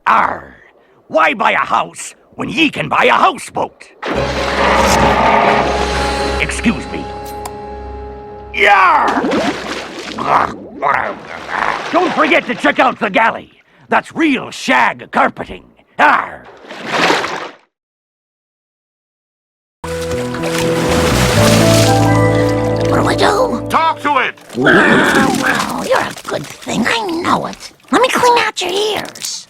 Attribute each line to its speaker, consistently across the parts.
Speaker 1: Arr! Why buy a house when ye can buy a houseboat? Excuse me. Yarr! Don't forget to check out the galley. That's real shag carpeting. Arr!
Speaker 2: What do I do?
Speaker 3: Talk to it!
Speaker 2: Oh, you're a good thing. I know it. Let me clean out your ears.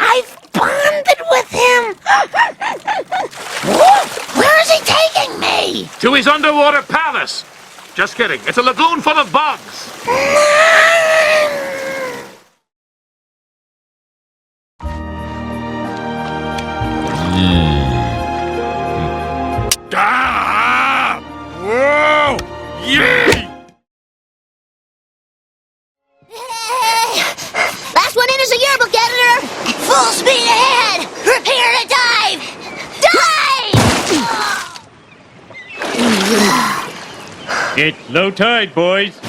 Speaker 2: I've bonded with him. Where is he taking me?
Speaker 3: To his underwater palace! Just kidding. It's a lagoon full of bugs. Ah! Whoa! Yee!
Speaker 2: Last one in is a yearbook, editor. Full speed ahead. Prepare to dive. Dive!
Speaker 4: It's low tide, boys.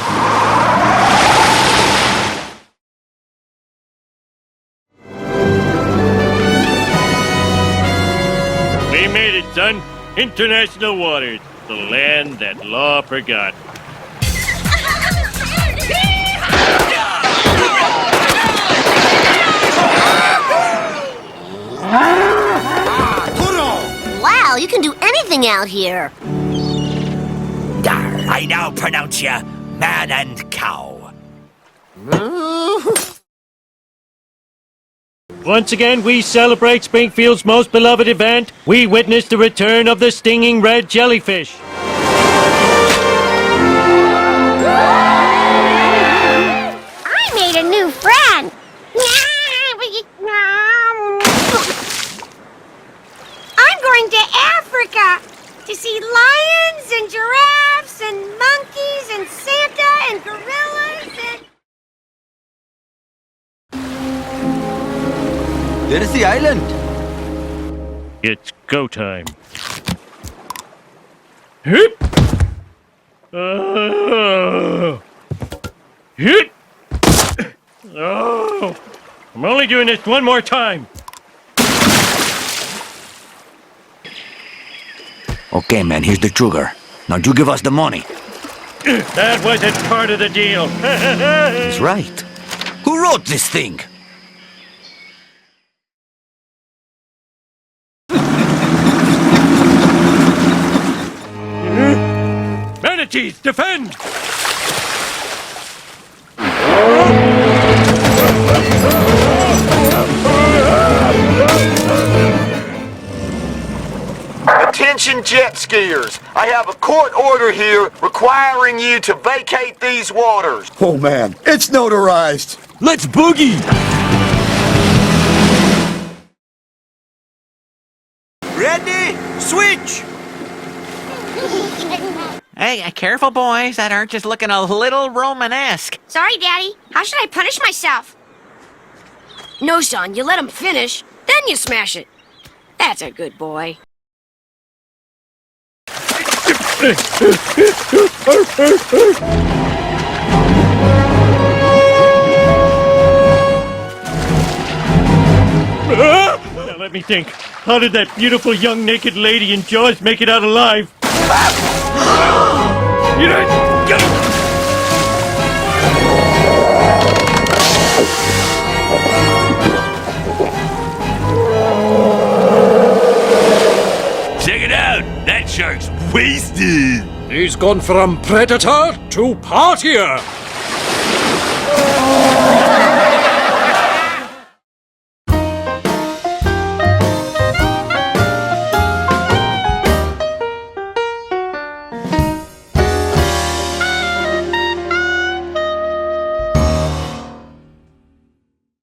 Speaker 4: We made it, son. International waters. The land that law forgot.
Speaker 2: Wow, you can do anything out here.
Speaker 1: Dar, I now pronounce you man and cow.
Speaker 4: Once again, we celebrate Springfield's most beloved event. We witness the return of the stinging red jellyfish.
Speaker 2: I made a new friend. I'm going to Africa to see lions and giraffes and monkeys and Santa and gorillas and...
Speaker 5: There is the island.
Speaker 4: It's go time. Hip! Hit! Oh! I'm only doing this one more time.
Speaker 1: Okay, man, here's the sugar. Now you give us the money.
Speaker 4: That wasn't part of the deal.
Speaker 1: That's right. Who wrote this thing?
Speaker 4: Manatees, defend!
Speaker 6: Attention jet skiers, I have a court order here requiring you to vacate these waters.
Speaker 5: Oh man, it's notarized.
Speaker 1: Let's boogie!
Speaker 5: Ready? Switch!
Speaker 7: Hey, careful, boys. That arch is looking a little Romanesque.
Speaker 2: Sorry, Daddy. How should I punish myself? No, son. You let him finish, then you smash it. That's a good boy.
Speaker 4: Now let me think. How did that beautiful young naked lady in Jaws make it out alive? You know,
Speaker 1: Check it out! That shark's wasted!
Speaker 8: He's gone from predator to partier.